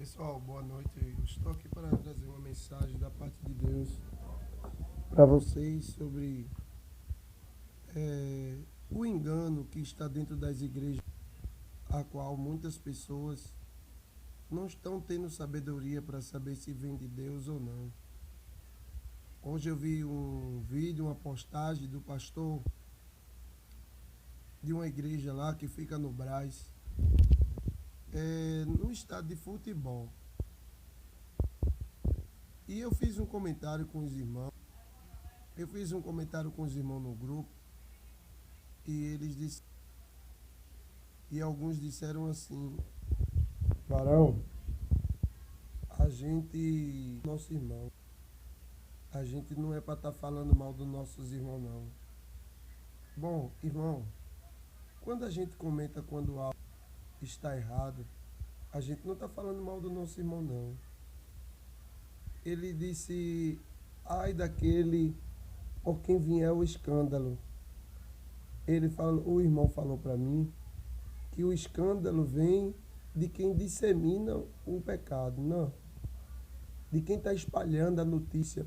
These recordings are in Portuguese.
Pessoal, boa noite. Eu estou aqui para trazer uma mensagem da parte de Deus para vocês sobre o engano que está dentro das igrejas, a qual muitas pessoas não estão tendo sabedoria para saber se vem de Deus ou não. Hoje eu vi um vídeo, uma postagem do pastor de uma igreja lá que fica no Brás, no estádio de futebol. E eu fiz um comentário com os irmãos. Eu fiz um comentário com os irmãos no grupo e eles disseram, e alguns disseram assim: Varão, nosso irmão, a gente não é para estar falando mal dos nossos irmãos, não. Bom, irmão, quando a gente comenta quando algo está errado, a gente não está falando mal do nosso irmão, não. Ele disse: ai daquele por quem vier o escândalo. O irmão falou para mim que o escândalo vem de quem dissemina o pecado, não, de quem está espalhando a notícia,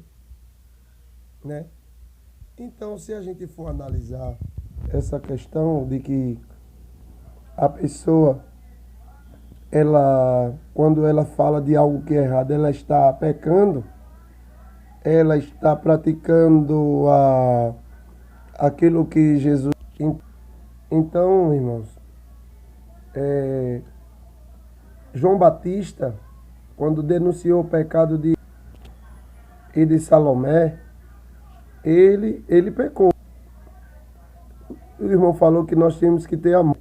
né? Então, se a gente for analisar essa questão de que a pessoa, quando ela fala de algo que é errado, ela está pecando, ela está praticando aquilo que Jesus... Então, irmãos, João Batista, quando denunciou o pecado de Salomé, ele pecou. O irmão falou que nós temos que ter amor.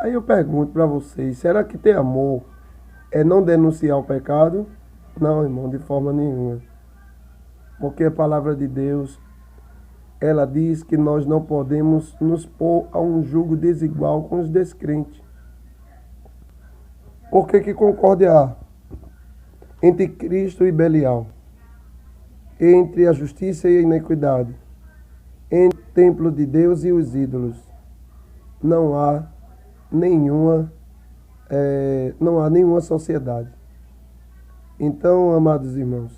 Aí eu pergunto para vocês, será que ter amor é não denunciar o pecado? Não, irmão, de forma nenhuma. Porque a palavra de Deus, ela diz que nós não podemos nos pôr a um jugo desigual com os descrentes. Por que concórdia há entre Cristo e Belial? Entre a justiça e a iniquidade? Entre o templo de Deus e os ídolos? Não há nenhuma sociedade. Então, amados irmãos,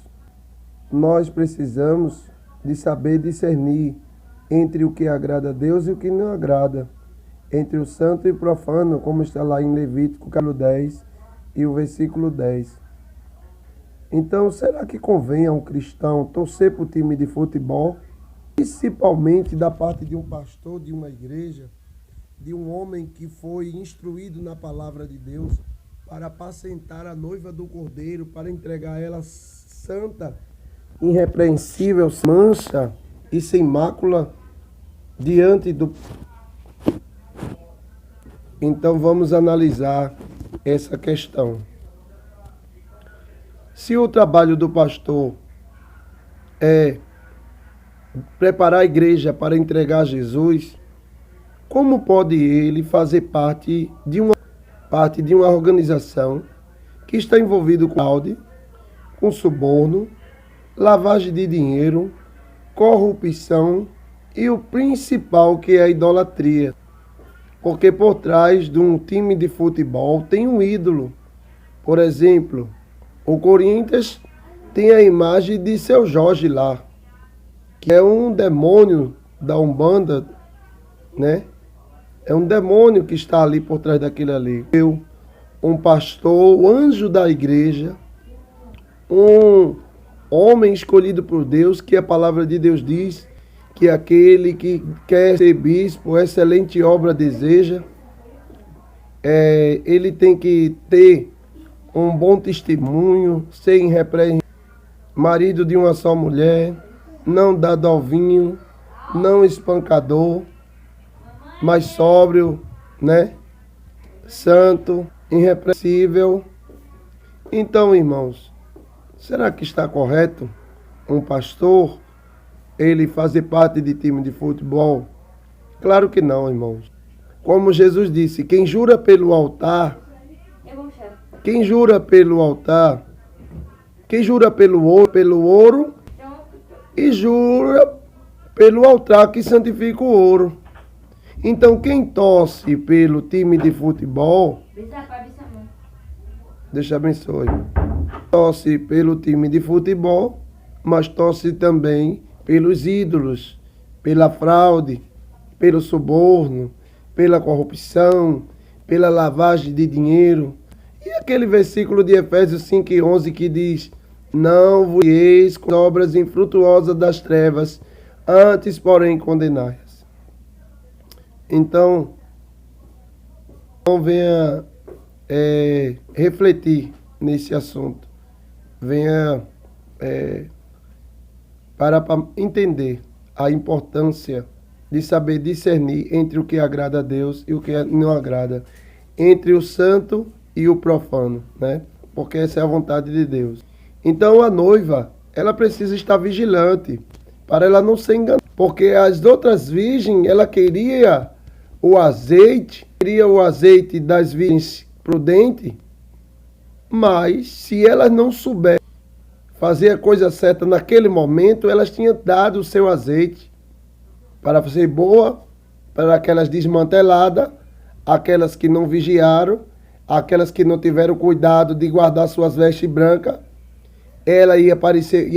nós precisamos de saber discernir entre o que agrada a Deus e o que não agrada, entre o santo e o profano, como está lá em Levítico, capítulo 10 e o versículo 10. Então, será que convém a um cristão torcer para o time de futebol, principalmente da parte de um pastor de uma igreja, de um homem que foi instruído na palavra de Deus para apacentar a noiva do Cordeiro, para entregar ela santa, irrepreensível, mancha e sem mácula diante do... Então vamos analisar essa questão. Se o trabalho do pastor é preparar a igreja para entregar a Jesus, como pode ele fazer parte de uma organização que está envolvido com fraude, com suborno, lavagem de dinheiro, corrupção e o principal, que é a idolatria? Porque por trás de um time de futebol tem um ídolo. Por exemplo, o Corinthians tem a imagem de Seu Jorge lá, que é um demônio da Umbanda, né? É um demônio que está ali por trás daquilo ali. Um pastor, o anjo da igreja, um homem escolhido por Deus, que a palavra de Deus diz que aquele que quer ser bispo, excelente obra deseja, ele tem que ter um bom testemunho, ser irrepreensível, marido de uma só mulher, não dado ao vinho, não espancador, mas sóbrio, né? Santo, irrepreensível. Então, irmãos, será que está correto um pastor ele fazer parte de time de futebol? Claro que não, irmãos. Como Jesus disse, quem jura pelo altar, quem jura pelo ouro e jura pelo altar que santifica o ouro. Então, quem torce pelo time de futebol Deus te abençoe. Torce pelo time de futebol, mas torce também pelos ídolos, pela fraude, pelo suborno, pela corrupção, pela lavagem de dinheiro. E aquele versículo de Efésios 5:11 que diz: não vos guieis com obras infrutuosas das trevas, antes, porém, condenai-as. Então venha refletir nesse assunto. Venha para entender a importância de saber discernir entre o que agrada a Deus e o que não agrada, entre o santo e o profano, né? Porque essa é a vontade de Deus. Então a noiva, ela precisa estar vigilante para ela não ser enganada, porque as outras virgens, ela queria o azeite das virgens prudentes, mas se elas não souberem fazer a coisa certa naquele momento, elas tinham dado o seu azeite para ser boa, para aquelas desmanteladas, aquelas que não vigiaram, aquelas que não tiveram cuidado de guardar suas vestes brancas. Ela ia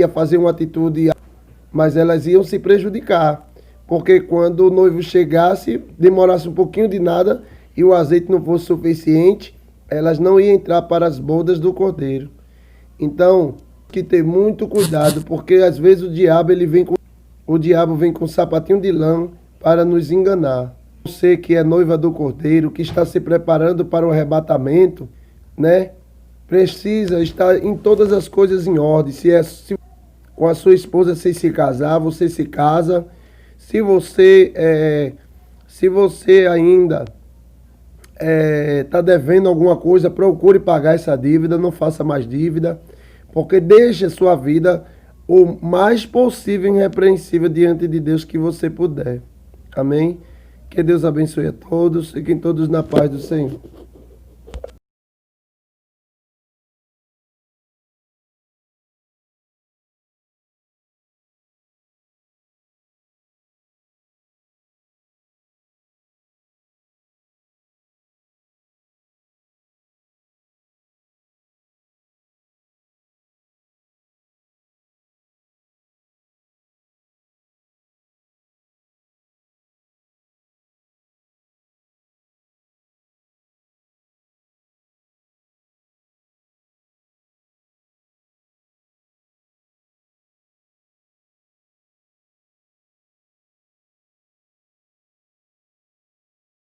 fazer uma atitude, mas elas iam se prejudicar, porque quando o noivo chegasse, demorasse um pouquinho de nada e o azeite não fosse suficiente, elas não iam entrar para as bodas do Cordeiro. Então, que ter muito cuidado, porque às vezes o diabo vem com um sapatinho de lã para nos enganar. Você que é noiva do Cordeiro, que está se preparando para o arrebatamento, né? Precisa estar em todas as coisas em ordem. Se com a sua esposa se casar, você se casa. Se você ainda está devendo alguma coisa, procure pagar essa dívida, não faça mais dívida, porque deixe a sua vida o mais possível irrepreensível diante de Deus que você puder. Amém? Que Deus abençoe a todos. Fiquem todos na paz do Senhor.